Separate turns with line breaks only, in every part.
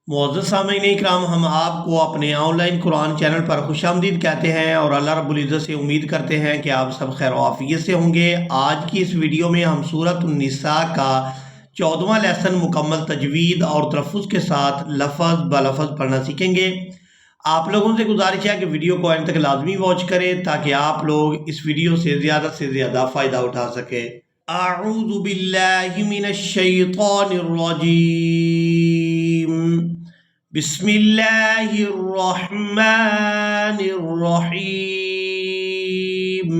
मुअज़्ज़ज़ सामीन इकराम, हम आपको अपने ऑनलाइन कुरान चैनल पर खुशामदीद कहते हैं और अल्लाह रब्बुल इज़्ज़त से उम्मीद करते हैं कि आप सब खैर आफियत से होंगे। आज की इस वीडियो में हम सूरत उन-निसा का 14वां लेसन मुकम्मल तजवीद और तलफ़्फ़ुज़ के साथ लफ़ज़ ब लफ़ज़ पढ़ना सीखेंगे। आप लोगों से गुज़ारिश है कि वीडियो को एंड तक लाज़मी वॉच करें ताकि आप लोग इस वीडियो से ज़्यादा फ़ायदा उठा सकें। अऊज़ु बिल्लाहि मिनश शैतानिर रजीम। बिस्मिल्लाहिर्रहमानिर्रहीम।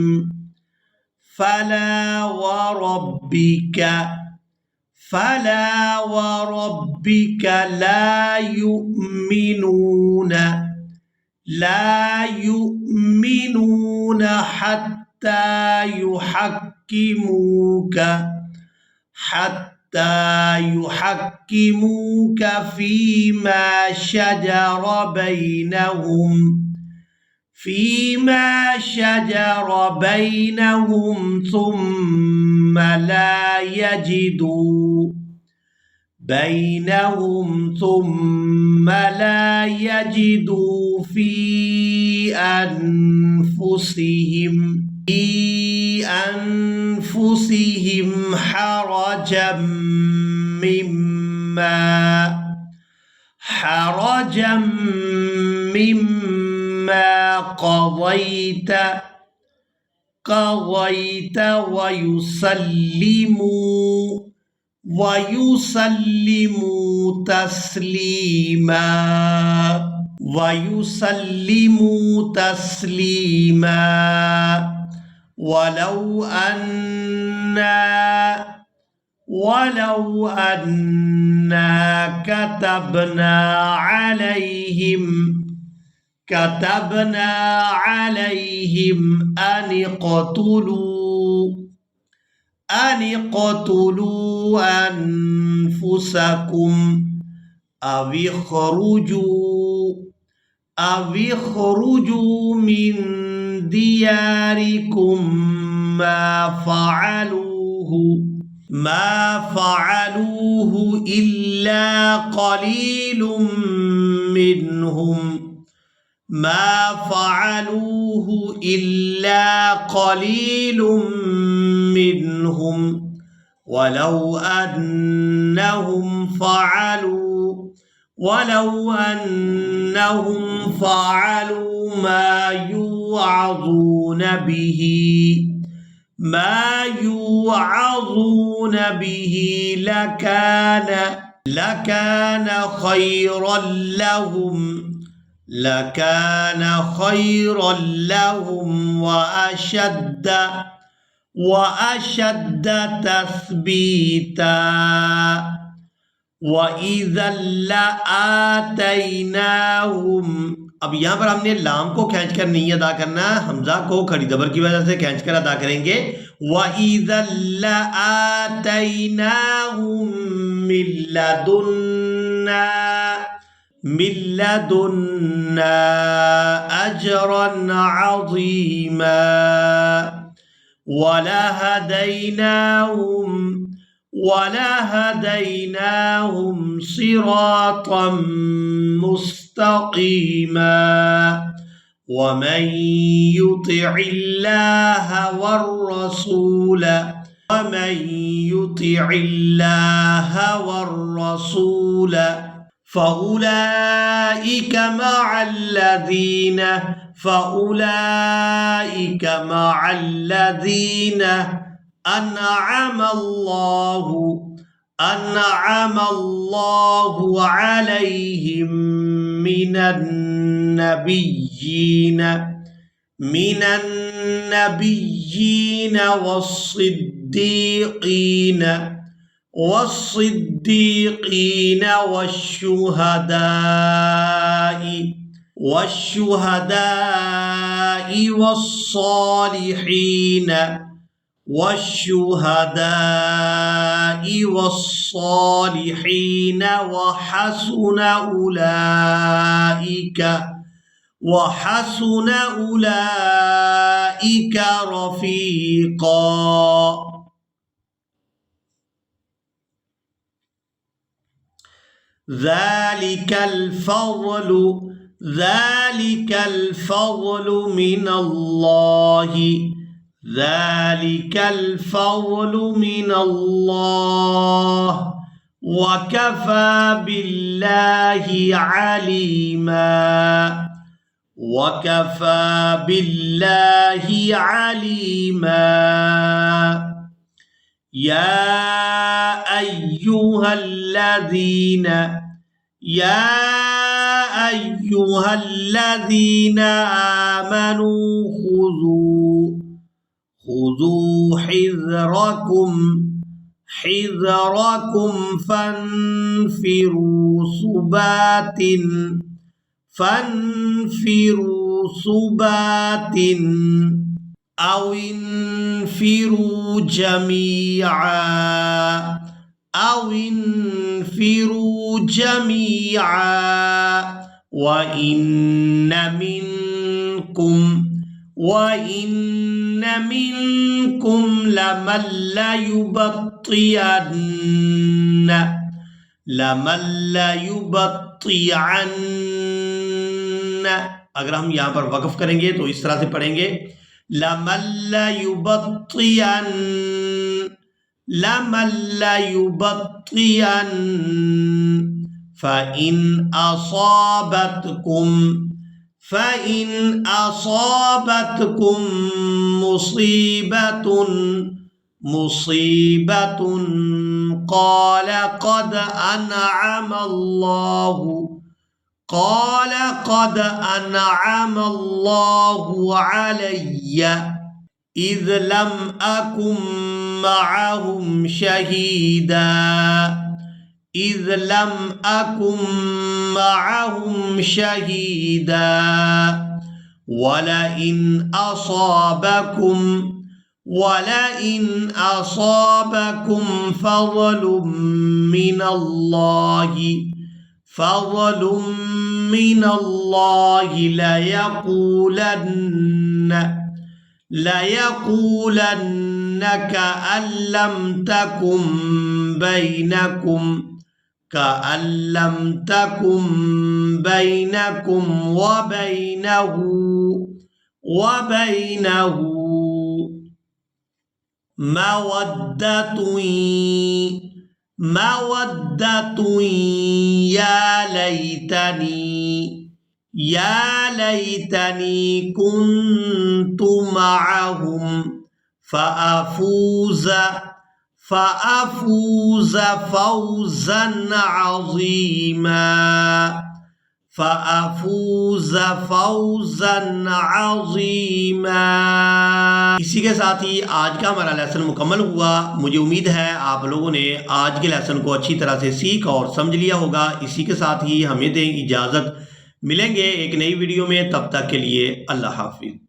फला वरब्बिक फला वरब्बिक ला युमिनून हत्ता युहक्किमूक فيما شجر بينهم ثم لا يجدوا في أنفسهم حرجا مما قضيت ويسلموا تسليما. ولو أنا كتبنا عليهم أن اقتلوا أنفسكم أو اخرجوا من دياركم ما فعلوه إلا قليل منهم ولو أنهم فعلوا ما يوعظون به لكان خيرا لهم وأشد تثبيتا وإذا لآتيناهم। अब यहाँ पर हमने लाम को खींच कर नहीं अदा करना, हमजा को खड़ी जबर की वजह से खींच कर अदा करेंगे। वइज़ा लआतैनाहुम मिन लदुन्ना अजरन अज़ीमा ولهديناهم صراطا مستقيما. ومن يطع الله والرسول فأولئك مع الذين أنعم الله عليهم من النبيين والصديقين والشهداء والصالحين وحسن أولئك رفيقا. ذَلِكَ الْفَضْلُ مِنَ اللَّهِ ذَلِكَ الْفَضْلُ مِنَ اللَّهِ وَكَفَى بِاللَّهِ عَلِيمًا وَكَفَى بِاللَّهِ عَلِيمًا يَا أَيُّهَا الذين آمنوا خذوا حذركم فانفروا ثبات أو انفروا جميعا وإن منكم لمن ليبطئن अगर हम यहाँ पर वक्फ करेंगे तो इस तरह से पढ़ेंगे लमन लयुबत्तियन फ़इन असाबतकुम मुसीबतुन क़ाल क़द अनअम अल्लाहु अलय्य इज़ लम अकुम मअहुम शहीदा वलइन असाबकुम फ़ज़लुम मिनल्लाहि लयक़ूलन्न कअन लम तकुम बैनकुम वबैनहु मवद्दतुन या लैतनी कुन्तु मअहुम फ़अफ़ूज़ फ़ौज़न अज़ीमा। इसी के साथ ही आज का हमारा लेसन मुकम्मल हुआ। मुझे उम्मीद है आप लोगों ने आज के लेसन को अच्छी तरह से सीख और समझ लिया होगा। इसी के साथ ही हमें दें इजाज़त, मिलेंगे एक नई वीडियो में, तब तक के लिए अल्लाह हाफिज़।